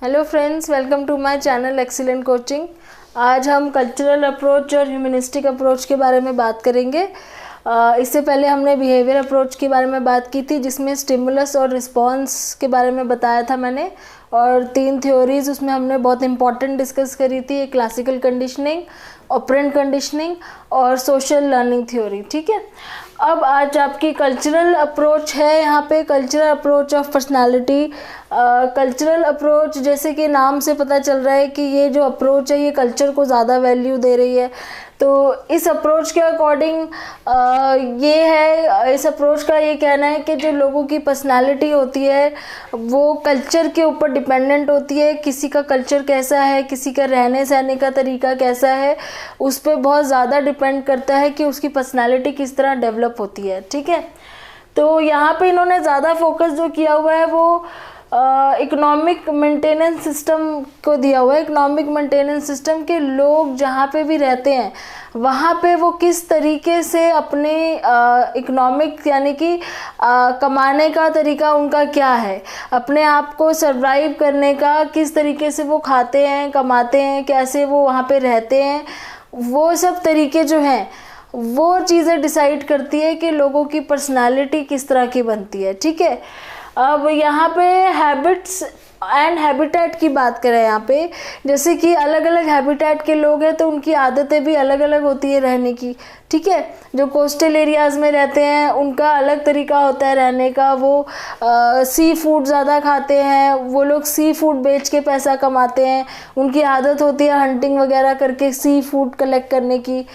Hello friends, welcome to my channel excellent coaching. आज हम cultural approach और humanistic approach के बारे में बात करेंगे। इससे पहले हमने बिहेवियर अप्रोच के बारे में बात की थी, जिसमें स्टिमुलस और रिस्पॉन्स के बारे में बताया था मैंने, और 3 थ्योरीज उसमें हमने बहुत इंपॉर्टेंट डिस्कस करी थी। एक क्लासिकल कंडीशनिंग, ऑपरेंट कंडीशनिंग और सोशल लर्निंग थ्योरी। ठीक है, अब आज आपकी कल्चरल अप्रोच है। यहाँ पे cultural approach of personality. Cultural approach, जैसे कि नाम से पता चल रहा है कि ये जो अप्रोच है ये कल्चर को ज़्यादा वैल्यू दे रही है। तो इस अप्रोच के अकॉर्डिंग ये है, इस अप्रोच का ये कहना है कि जो लोगों की पर्सनालिटी होती है वो कल्चर के ऊपर डिपेंडेंट होती है। किसी का कल्चर कैसा है, किसी का रहने सहने का तरीका कैसा है, उस पर बहुत ज़्यादा डिपेंड करता है कि उसकी पर्सनालिटी किस तरह डेवलप होती है। ठीक है, तो यहाँ पे इन्होंने ज़्यादा फोकस जो किया हुआ है वो इकोनॉमिक मेंटेनेंस सिस्टम को दिया हुआ है। इकोनॉमिक मेंटेनेंस सिस्टम के लोग जहाँ पे भी रहते हैं वहाँ पे वो किस तरीके से अपने इकोनॉमिक यानी कि कमाने का तरीका उनका क्या है, अपने आप को सरवाइव करने का किस तरीके से वो खाते हैं, कमाते हैं, कैसे वो वहाँ पे रहते हैं, वो सब तरीके जो हैं वो चीज़ें डिसाइड करती है कि लोगों की पर्सनालिटी किस तरह की बनती है। ठीक है, अब यहाँ पे हैबिट्स एंड हैबिटेट की बात करें यहाँ पे, जैसे कि अलग अलग हैबिटेट के लोग हैं तो उनकी आदतें भी अलग अलग होती है रहने की। ठीक है, जो कोस्टल एरियाज़ में रहते हैं उनका अलग तरीका होता है रहने का। वो सी फूड ज़्यादा खाते हैं, वो लोग सी फूड बेच के पैसा कमाते हैं। उनकी आदत होती है हंटिंग वगैरह करके सी फूड कलेक्ट करने की।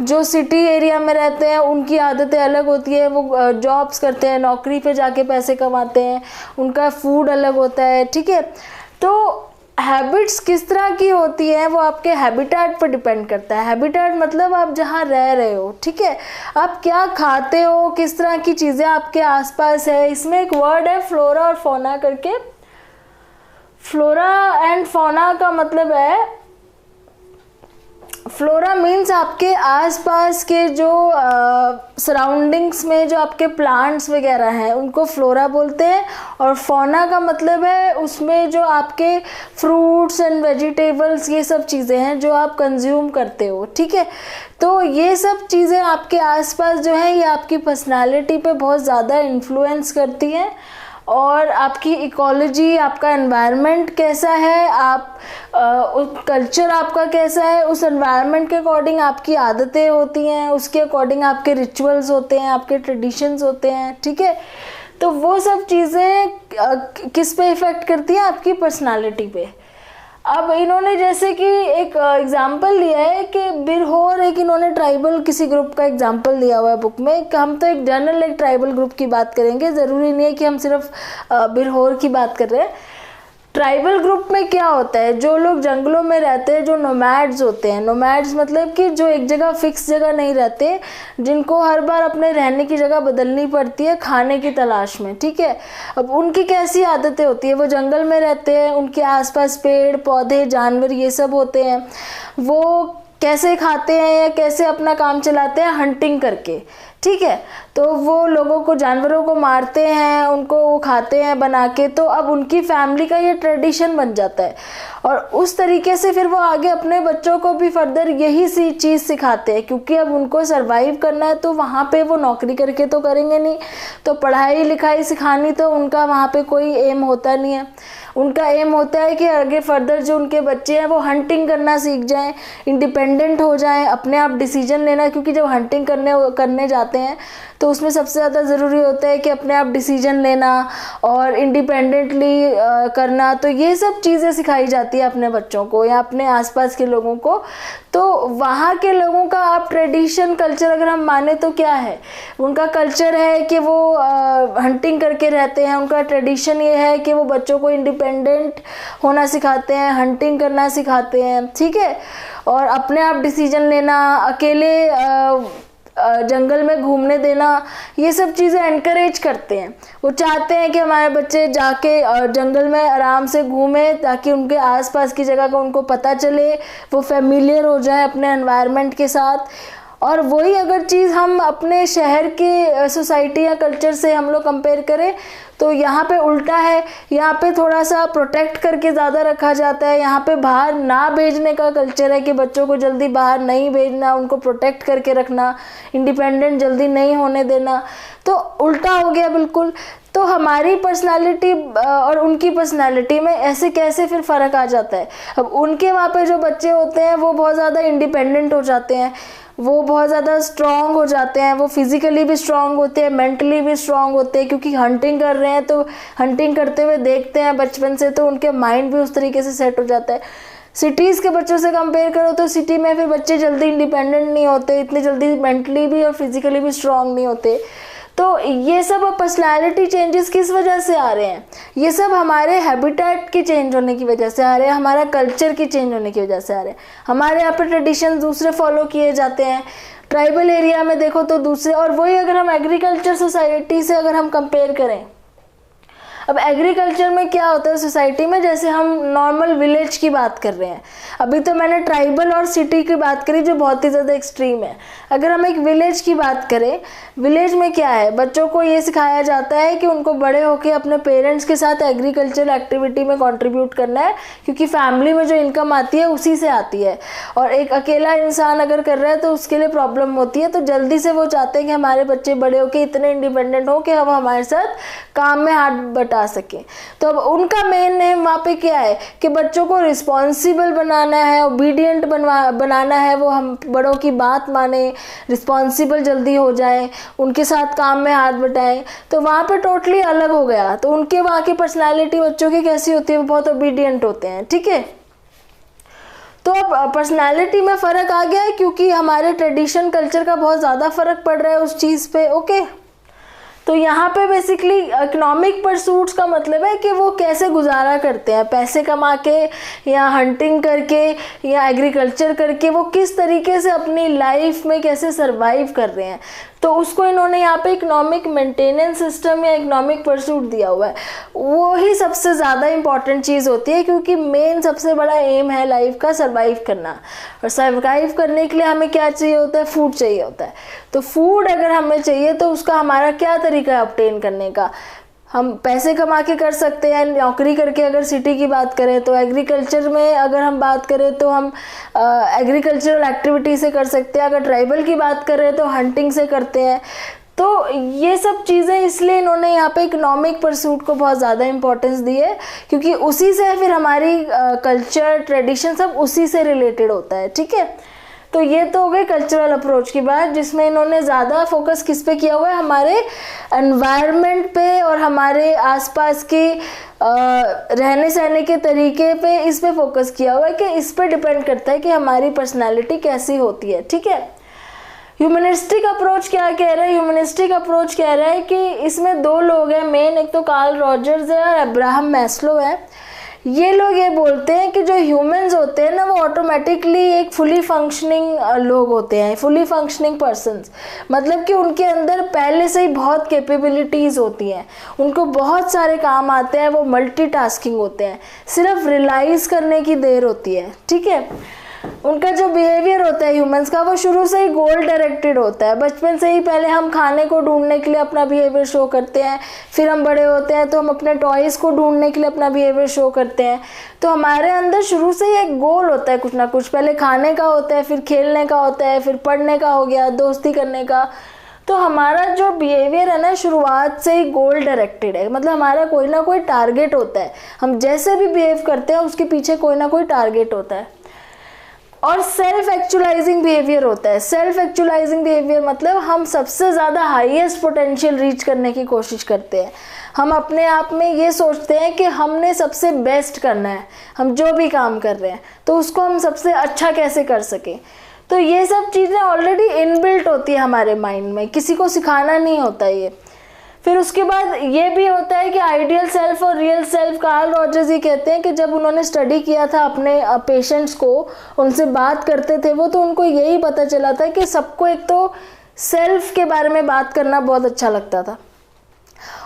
जो सिटी एरिया में रहते हैं उनकी आदतें अलग होती है, वो जॉब्स करते हैं, नौकरी पे जाके पैसे कमाते हैं, उनका फूड अलग होता है। ठीक है, तो हैबिट्स किस तरह की होती है वो आपके हैबिटेट पर डिपेंड करता है। हैबिटेट मतलब आप जहाँ रह रहे हो। ठीक है, आप क्या खाते हो, किस तरह की चीज़ें आपके आसपास है। इसमें एक वर्ड है फ्लोरा और फौना करके। फ्लोरा एंड फौना का मतलब है, फ्लोरा मीन्स आपके आसपास के जो सराउंडिंग्स में जो आपके प्लांट्स वगैरह हैं उनको फ्लोरा बोलते हैं, और फौना का मतलब है उसमें जो आपके फ्रूट्स एंड वेजिटेबल्स, ये सब चीज़ें हैं जो आप कंज्यूम करते हो। ठीक है, तो ये सब चीज़ें आपके आसपास जो है ये आपकी पर्सनालिटी पे बहुत ज़्यादा इन्फ्लुएंस करती हैं, और आपकी इकोलॉजी, आपका एनवायरनमेंट कैसा है, आप कल्चर आपका कैसा है, उस एनवायरनमेंट के अकॉर्डिंग आपकी आदतें होती हैं, उसके अकॉर्डिंग आपके रिचुअल्स होते हैं, आपके ट्रेडिशंस होते हैं। ठीक है, तो वो सब चीज़ें किस पे इफ़ेक्ट करती हैं, आपकी पर्सनालिटी पे। अब इन्होंने जैसे कि एक एग्जाम्पल लिया है कि बिरहोर, एक इन्होंने ट्राइबल किसी ग्रुप का एग्जाम्पल दिया हुआ है बुक में। हम तो एक जनरल एक ट्राइबल ग्रुप की बात करेंगे, ज़रूरी नहीं है कि हम सिर्फ बिरहोर की बात कर रहे हैं। ट्राइबल ग्रुप में क्या होता है, जो लोग जंगलों में रहते हैं, जो नोमैड्स होते हैं। नोमैड्स मतलब कि जो एक जगह फिक्स जगह नहीं रहते, जिनको हर बार अपने रहने की जगह बदलनी पड़ती है खाने की तलाश में। ठीक है, अब उनकी कैसी आदतें होती है, वो जंगल में रहते हैं, उनके आसपास पेड़ पौधे जानवर ये सब होते हैं। वो कैसे खाते हैं या कैसे अपना काम चलाते हैं, हंटिंग करके। ठीक है, तो वो लोगों को, जानवरों को मारते हैं, उनको वो खाते हैं बना के। तो अब उनकी फैमिली का ये ट्रेडिशन बन जाता है, और उस तरीके से फिर वो आगे अपने बच्चों को भी फर्दर यही सी चीज़ सिखाते हैं, क्योंकि अब उनको सरवाइव करना है तो वहाँ पे वो नौकरी करके तो करेंगे नहीं, तो पढ़ाई लिखाई सिखानी तो उनका वहाँ पे कोई एम होता नहीं है। उनका एम होता है कि आगे फर्दर जो उनके बच्चे हैं वो हंटिंग करना सीख जाएं, इंडिपेंडेंट हो जाएं, अपने आप डिसीजन लेना। क्योंकि जब हंटिंग करने जाते हैं तो उसमें सबसे ज़्यादा ज़रूरी होता है कि अपने आप डिसीजन लेना और इंडिपेंडेंटली करना। तो ये सब चीज़ें सिखाई जाती है अपने बच्चों को या अपने आसपास के लोगों को। तो वहाँ के लोगों का आप ट्रेडिशन, कल्चर अगर हम माने तो क्या है, उनका कल्चर है कि वो हंटिंग करके रहते हैं। उनका ट्रेडिशन ये है कि वो बच्चों को इंडिपेंडेंट होना सिखाते हैं, हंटिंग करना सिखाते हैं। ठीक है, और अपने आप डिसीजन लेना, अकेले जंगल में घूमने देना, ये सब चीज़ें एनकरेज करते हैं। वो चाहते हैं कि हमारे बच्चे जाके जंगल में आराम से घूमें, ताकि उनके आसपास की जगह का उनको पता चले, वो फेमिलियर हो जाए अपने एनवायरनमेंट के साथ। और वही अगर चीज़ हम अपने शहर के सोसाइटी या कल्चर से हम लोग कंपेयर करें तो यहाँ पे उल्टा है। यहाँ पे थोड़ा सा प्रोटेक्ट करके ज़्यादा रखा जाता है। यहाँ पे बाहर ना भेजने का कल्चर है कि बच्चों को जल्दी बाहर नहीं भेजना, उनको प्रोटेक्ट करके रखना, इंडिपेंडेंट जल्दी नहीं होने देना। तो उल्टा हो गया बिल्कुल। तो हमारी पर्सनालिटी और उनकी पर्सनालिटी में ऐसे कैसे फिर फ़र्क आ जाता है। अब उनके वहाँ पे जो बच्चे होते हैं वो बहुत ज़्यादा इंडिपेंडेंट हो जाते हैं, वो बहुत ज़्यादा स्ट्रॉन्ग हो जाते हैं, वो फिज़िकली भी स्ट्रॉन्ग होते हैं, मेंटली भी स्ट्रॉन्ग होते हैं, क्योंकि हंटिंग कर रहे हैं तो हंटिंग करते हुए देखते हैं बचपन से, तो उनके माइंड भी उस तरीके से सेट हो जाता है। सिटीज़ के बच्चों से कंपेयर करो तो सिटी में फिर बच्चे जल्दी इंडिपेंडेंट नहीं होते, इतनी जल्दी मेंटली भी और फिज़िकली भी स्ट्रॉन्ग नहीं होते। तो ये सब पर्सनालिटी चेंजेस किस वजह से आ रहे हैं? ये सब हमारे हैबिटेट की चेंज होने की वजह से आ रहे हैं, हमारा कल्चर की चेंज होने की वजह से आ रहे हैं। हमारे यहाँ पे ट्रेडिशन दूसरे फॉलो किए जाते हैं, ट्राइबल एरिया में देखो तो दूसरे। और वही अगर हम एग्रीकल्चर सोसाइटी से अगर हम कंपेयर करें, अब एग्रीकल्चर में क्या होता है सोसाइटी में, जैसे हम नॉर्मल विलेज की बात कर रहे हैं, अभी तो मैंने ट्राइबल और सिटी की बात करी जो बहुत ही ज़्यादा एक्सट्रीम है। अगर हम एक विलेज की बात करें, विलेज में क्या है, बच्चों को ये सिखाया जाता है कि उनको बड़े होकर अपने पेरेंट्स के साथ एग्रीकल्चर एक्टिविटी में कंट्रीब्यूट करना है, क्योंकि फैमिली में जो इनकम आती है उसी से आती है। और एक अकेला इंसान अगर कर रहा है तो उसके लिए प्रॉब्लम होती है। तो जल्दी से वो चाहते हैं कि हमारे बच्चे बड़े होकर इतने इंडिपेंडेंट हो कि वो हमारे साथ काम में हाथ बटा सके। तो अब उनका मेन एम वहाँ पे क्या है कि बच्चों को रिस्पॉन्सिबल बनाना है, ओबीडियंट बनाना है, वो हम बड़ों की बात माने, रिस्पॉन्सिबल जल्दी हो जाए, उनके साथ काम में हाथ बटाएं। तो वहाँ पे टोटली अलग हो गया। तो उनके वहाँ की पर्सनालिटी बच्चों की कैसी होती है, वो बहुत ओबीडियंट होते हैं, ठीक है। तो अब पर्सनालिटी में फ़र्क आ गया है क्योंकि हमारे ट्रेडिशन कल्चर का बहुत ज़्यादा फ़र्क पड़ रहा है उस चीज़ पे, ओके। तो यहाँ पे बेसिकली इकोनॉमिक परसूट्स का मतलब है कि वो कैसे गुजारा करते हैं, पैसे कमा के या हंटिंग करके या एग्रीकल्चर करके, वो किस तरीके से अपनी लाइफ में कैसे सरवाइव कर रहे हैं। तो उसको इन्होंने यहाँ पे इकोनॉमिक मेंटेनेंस सिस्टम या इकोनॉमिक परसूट दिया हुआ है। वो ही सबसे ज़्यादा इम्पॉर्टेंट चीज़ होती है, क्योंकि मेन सबसे बड़ा एम है लाइफ का सर्वाइव करना। और सर्वाइव करने के लिए हमें क्या चाहिए होता है, फूड चाहिए होता है। तो फूड अगर हमें चाहिए तो उसका हमारा क्या तरीका है ऑब्टेन करने का। हम पैसे कमा के कर सकते हैं, नौकरी करके। अगर सिटी की बात करें तो एग्रीकल्चर में अगर हम बात करें तो हम एग्रीकल्चरल एक्टिविटी से कर सकते हैं। अगर ट्राइबल की बात करें तो हंटिंग से करते हैं। तो ये सब चीज़ें इसलिए इन्होंने यहाँ पे इकोनॉमिक परसूट को बहुत ज़्यादा इम्पोर्टेंस दी है, क्योंकि उसी से फिर हमारी कल्चर ट्रेडिशन सब उसी से रिलेटेड होता है, ठीक है। तो ये तो हो गई कल्चरल अप्रोच की बात, जिसमें इन्होंने ज़्यादा फोकस किस पे किया हुआ है, हमारे एनवायरनमेंट पे और हमारे आसपास के रहने सहने के तरीके पे, इस पे फोकस किया हुआ है कि इस पे डिपेंड करता है कि हमारी पर्सनालिटी कैसी होती है, ठीक है। ह्यूमनिस्टिक अप्रोच क्या कह रहा है, ह्यूमनिस्टिक अप्रोच कह रहा है कि इसमें दो लोग हैं मेन, एक तो कार्ल रॉजर्स है और अब्राहम मैस्लो है। ये लोग ये बोलते हैं कि जो ह्यूमंस होते हैं ना, वो ऑटोमेटिकली एक फुली फंक्शनिंग लोग होते हैं, फुली फंक्शनिंग पर्सन्स। मतलब कि उनके अंदर पहले से ही बहुत कैपेबिलिटीज़ होती हैं, उनको बहुत सारे काम आते हैं, वो मल्टीटास्किंग होते हैं, सिर्फ रियलाइज़ करने की देर होती है, ठीक है। उनका जो बिहेवियर होता है ह्यूमंस का, वो शुरू से ही गोल डायरेक्टेड होता है। बचपन से ही पहले हम खाने को ढूंढने के लिए अपना बिहेवियर शो करते हैं, फिर हम बड़े होते हैं तो हम अपने टॉयज़ को ढूंढने के लिए अपना बिहेवियर शो करते हैं। तो हमारे अंदर शुरू से ही एक गोल होता है कुछ ना कुछ, पहले खाने का होता है, फिर खेलने का होता है, फिर पढ़ने का हो गया, दोस्ती करने का। तो हमारा जो बिहेवियर है ना, शुरुआत से ही गोल डायरेक्टेड है। मतलब हमारा कोई ना कोई टारगेट होता है, हम जैसे भी बिहेव करते हैं उसके पीछे कोई ना कोई टारगेट होता है। और सेल्फ एक्चुअलाइजिंग बिहेवियर होता है। सेल्फ एक्चुअलाइजिंग बिहेवियर मतलब हम सबसे ज़्यादा हाईएस्ट पोटेंशियल रीच करने की कोशिश करते हैं। हम अपने आप में ये सोचते हैं कि हमने सबसे बेस्ट करना है, हम जो भी काम कर रहे हैं तो उसको हम सबसे अच्छा कैसे कर सकें। तो ये सब चीज़ें ऑलरेडी इनबिल्ट होती है हमारे माइंड में, किसी को सिखाना नहीं होता ये। फिर उसके बाद ये भी होता है कि आइडियल सेल्फ और रियल सेल्फ, कार्ल रॉजर्स ये कहते हैं कि जब उन्होंने स्टडी किया था अपने पेशेंट्स को, उनसे बात करते थे वो, तो उनको यही पता चला था कि सबको एक तो सेल्फ के बारे में बात करना बहुत अच्छा लगता था,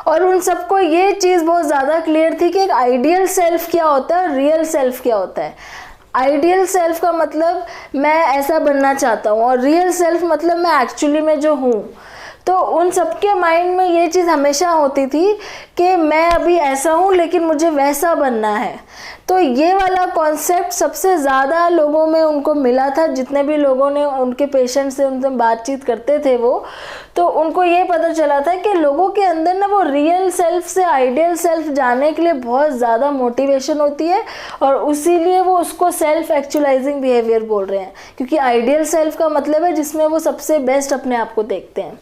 और उन सबको ये चीज़ बहुत ज़्यादा क्लियर थी कि एक आइडियल सेल्फ क्या होता है और रियल सेल्फ क्या होता है। आइडियल सेल्फ का मतलब मैं ऐसा बनना चाहता हूँ, और रियल सेल्फ मतलब मैं एक्चुअली में जो हूँ। तो उन सबके माइंड में ये चीज़ हमेशा होती थी कि मैं अभी ऐसा हूँ लेकिन मुझे वैसा बनना है। तो ये वाला कॉन्सेप्ट सबसे ज़्यादा लोगों में उनको मिला था, जितने भी लोगों ने उनके पेशेंट से उनसे बातचीत करते थे वो, तो उनको ये पता चला था कि लोगों के अंदर ना वो रियल सेल्फ से आइडियल सेल्फ जाने के लिए बहुत ज़्यादा मोटिवेशन होती है, और इसीलिए वो उसको सेल्फ एक्चुअलाइजिंग बिहेवियर बोल रहे हैं, क्योंकि आइडियल सेल्फ का मतलब है जिसमें वो सबसे बेस्ट अपने आप को देखते हैं।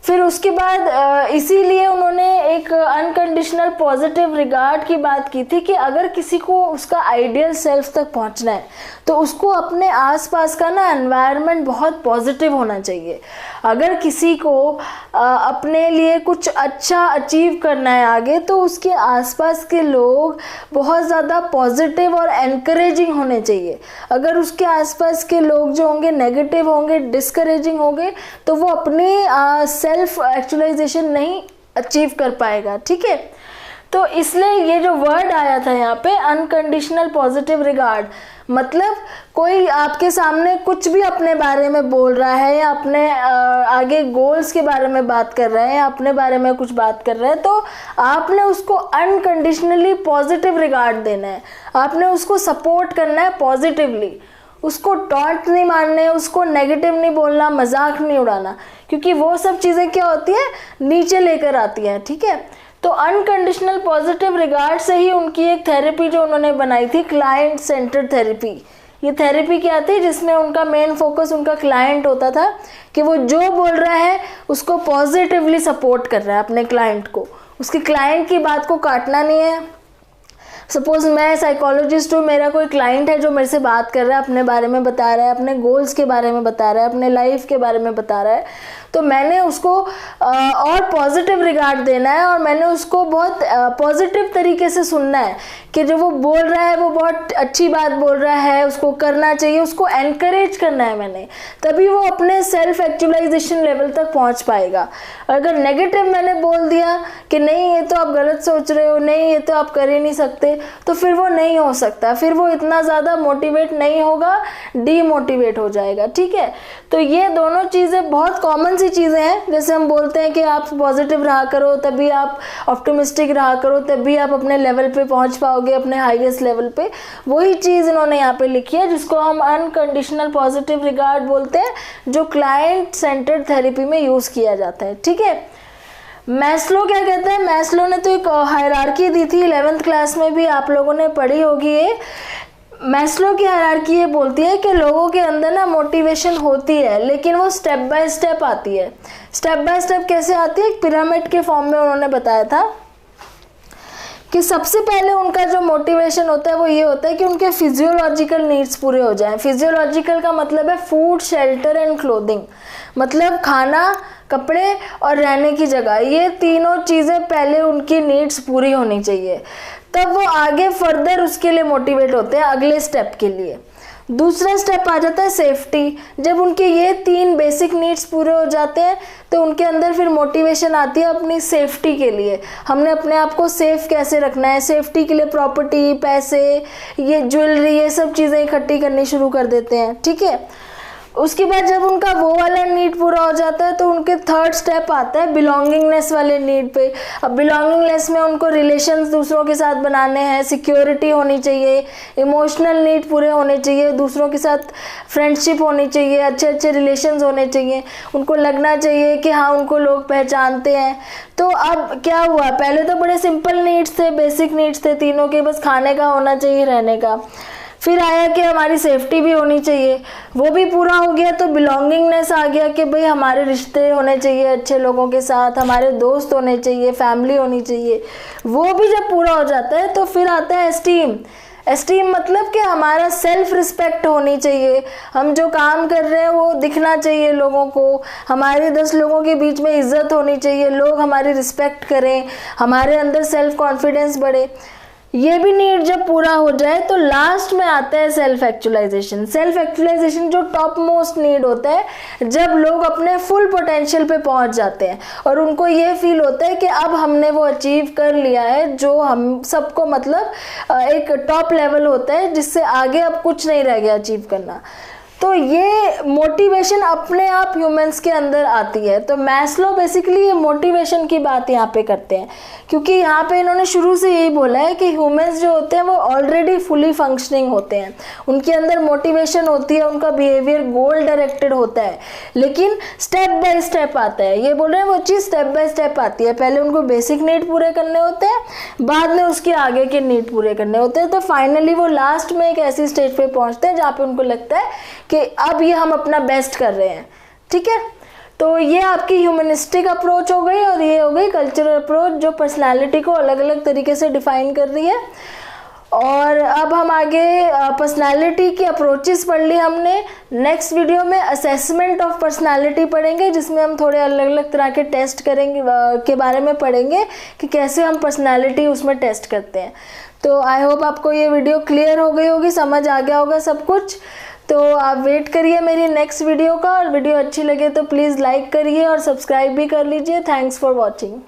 फिर उसके बाद इसीलिए उन्होंने एक अनकंडीशनल पॉजिटिव रिगार्ड की बात की थी कि अगर किसी को उसका आइडियल सेल्फ तक पहुंचना है तो उसको अपने आसपास का ना एनवायरनमेंट बहुत पॉजिटिव होना चाहिए। अगर किसी को अपने लिए कुछ अच्छा अचीव करना है आगे, तो उसके आसपास के लोग बहुत ज़्यादा पॉजिटिव और एनकरेजिंग होने चाहिए। अगर उसके आसपास के लोग जो होंगे नेगेटिव होंगे, डिस्करेजिंग होंगे, तो वो अपनी सेल्फ एक्चुअलाइजेशन नहीं अचीव कर पाएगा। ठीक है, तो इसलिए ये जो वर्ड आया था यहाँ पे अनकंडीशनल पॉजिटिव रिगार्ड, मतलब कोई आपके सामने कुछ भी अपने बारे में बोल रहा है या अपने आगे गोल्स के बारे में बात कर रहा है या अपने बारे में कुछ बात कर रहा है, तो आपने उसको अनकंडीशनली पॉजिटिव रिगार्ड देना है। आपने उसको सपोर्ट करना है पॉजिटिवली, उसको टॉन्ट नहीं मारने, उसको नेगेटिव नहीं बोलना, मजाक नहीं उड़ाना, क्योंकि वो सब चीज़ें क्या होती है नीचे लेकर आती हैं। ठीक है, तो अनकंडीशनल पॉजिटिव रिगार्ड से ही उनकी एक थेरेपी जो उन्होंने बनाई थी, क्लाइंट सेंटर्ड थेरेपी। ये थेरेपी क्या थी, जिसमें उनका मेन फोकस उनका क्लाइंट होता था, कि वो जो बोल रहा है उसको पॉजिटिवली सपोर्ट कर रहा है अपने क्लाइंट को, उसके क्लाइंट की बात को काटना नहीं है। सपोज मैं साइकोलॉजिस्ट हूँ, मेरा कोई क्लाइंट है जो मेरे से बात कर रहा है, अपने बारे में बता रहा है, अपने गोल्स के बारे में बता रहा है, अपने लाइफ के बारे में बता रहा है, तो मैंने उसको और पॉजिटिव रिगार्ड देना है, और मैंने उसको बहुत पॉजिटिव तरीके से सुनना है कि जो वो बोल रहा है वो बहुत अच्छी बात बोल रहा है, उसको करना चाहिए, उसको एनकरेज करना है मैंने, तभी वो अपने सेल्फ एक्चुअलाइजेशन लेवल तक पहुंच पाएगा। अगर नेगेटिव मैंने बोल दिया कि नहीं ये तो आप गलत सोच रहे हो, नहीं ये तो आप कर ही नहीं सकते, तो फिर वो नहीं हो सकता, फिर वो इतना ज़्यादा मोटिवेट नहीं होगा, डीमोटिवेट हो जाएगा। ठीक है, तो ये दोनों चीज़ें बहुत कॉमन सी चीज़ें हैं। जैसे हम बोलते हैं कि आप पॉजिटिव रहा करो, तभी आप ऑप्टिमिस्टिक रहा करो, तभी आप अपने लेवल पे पहुंच पाओगे, अपने हाईएस्ट लेवल पे। वही चीज़ इन्होंने यहाँ पे लिखी है, जिसको हम अनकंडीशनल पॉजिटिव रिगार्ड बोलते हैं, जो क्लाइंट सेंटर्ड थेरेपी में यूज़ किया जाता है। ठीक है, मैस्लो क्या कहते हैं, मैस्लो ने तो एक हायरार्की दी थी 11th क्लास में भी, आप लोगों ने पढ़ी होगी ये। मैस्लो की हायरार्की ये बोलती है कि लोगों के अंदर ना मोटिवेशन होती है, लेकिन वो स्टेप बाय स्टेप आती है। स्टेप बाय स्टेप कैसे आती है, एक पिरामिड के फॉर्म में उन्होंने बताया था कि सबसे पहले उनका जो मोटिवेशन होता है वो ये होता है कि उनके फिजियोलॉजिकल नीड्स पूरे हो जाएं। फिजियोलॉजिकल का मतलब है फूड, शेल्टर एंड क्लोथिंग, मतलब खाना, कपड़े और रहने की जगह। ये तीनों चीज़ें पहले उनकी नीड्स पूरी होनी चाहिए, तब वो आगे फर्दर उसके लिए मोटिवेट होते हैं अगले स्टेप के लिए। दूसरा स्टेप आ जाता है सेफ्टी। जब उनके ये 3 बेसिक नीड्स पूरे हो जाते हैं तो उनके अंदर फिर मोटिवेशन आती है अपनी सेफ्टी के लिए। हमने अपने आप को सेफ कैसे रखना है, सेफ्टी के लिए प्रॉपर्टी, पैसे, ये ज्वेलरी, ये सब चीज़ें इकट्ठी करनी शुरू कर देते हैं। ठीक है, उसके बाद जब उनका वो वाला नीड पूरा हो जाता है तो उनके थर्ड स्टेप आता है बिलोंगिंगनेस वाले नीड पे। अब बिलोंगिंगनेस में उनको रिलेशंस दूसरों के साथ बनाने हैं, सिक्योरिटी होनी चाहिए, इमोशनल नीड पूरे होने चाहिए, दूसरों के साथ फ्रेंडशिप होनी चाहिए, अच्छे अच्छे रिलेशंस होने चाहिए, उनको लगना चाहिए कि हाँ उनको लोग पहचानते हैं। तो अब क्या हुआ, पहले तो बड़े सिंपल नीड्स थे, बेसिक नीड्स थे तीनों के, बस खाने का होना चाहिए, रहने का। फिर आया कि हमारी सेफ्टी भी होनी चाहिए, वो भी पूरा हो गया, तो बिलोंगिंगनेस आ गया कि भाई हमारे रिश्ते होने चाहिए अच्छे लोगों के साथ, हमारे दोस्त होने चाहिए, फैमिली होनी चाहिए। वो भी जब पूरा हो जाता है तो फिर आता है एस्टीम। एस्टीम मतलब कि हमारा सेल्फ रिस्पेक्ट होनी चाहिए, हम जो काम कर रहे हैं वो दिखना चाहिए लोगों को, हमारे 10 लोगों के बीच में इज्जत होनी चाहिए, लोग हमारी रिस्पेक्ट करें, हमारे अंदर सेल्फ कॉन्फिडेंस बढ़े। ये भी नीड जब पूरा हो जाए तो लास्ट में आता है सेल्फ एक्चुअलाइजेशन। सेल्फ एक्चुअलाइजेशन जो टॉप मोस्ट नीड होता है जब लोग अपने फुल पोटेंशियल पे पहुंच जाते हैं और उनको ये फील होता है कि अब हमने वो अचीव कर लिया है जो हम सबको मतलब एक टॉप लेवल होता है जिससे आगे अब कुछ नहीं रह गया अचीव करना। तो ये मोटिवेशन अपने आप ह्यूमंस के अंदर आती है। तो मैस्लो बेसिकली ये मोटिवेशन की बात यहाँ पे करते हैं, क्योंकि यहाँ पे इन्होंने शुरू से यही बोला है कि ह्यूमंस जो होते हैं वो ऑलरेडी फुली फंक्शनिंग होते हैं, उनके अंदर मोटिवेशन होती है, उनका बिहेवियर गोल डायरेक्टेड होता है, लेकिन स्टेप बाय स्टेप आता है। ये बोल रहे हैं वो चीज़ स्टेप बाय स्टेप आती है। पहले उनको बेसिक नीड पूरे करने होते हैं, बाद में उसके आगे के नीड पूरे करने होते हैं। तो फाइनली वो लास्ट में एक ऐसी स्टेज पे पहुँचते हैं जहाँ पे उनको लगता है कि अब ये हम अपना बेस्ट कर रहे हैं। ठीक है, तो ये आपकी ह्यूमनिस्टिक अप्रोच हो गई और ये हो गई कल्चरल अप्रोच जो पर्सनालिटी को अलग अलग तरीके से डिफाइन कर रही है। और अब हम आगे पर्सनालिटी की अप्रोचेस पढ़ ली हमने। नेक्स्ट वीडियो में असेसमेंट ऑफ पर्सनालिटी पढ़ेंगे, जिसमें हम थोड़े अलग अलग तरह के टेस्ट करेंगे के बारे में पढ़ेंगे कि कैसे हम पर्सनालिटी उसमें टेस्ट करते हैं। तो आई होप आपको ये वीडियो क्लियर हो गई होगी, समझ आ गया होगा सब कुछ। तो आप वेट करिए मेरी नेक्स्ट वीडियो का, और वीडियो अच्छी लगे तो प्लीज़ लाइक करिए और सब्सक्राइब भी कर लीजिए। Thanks for watching.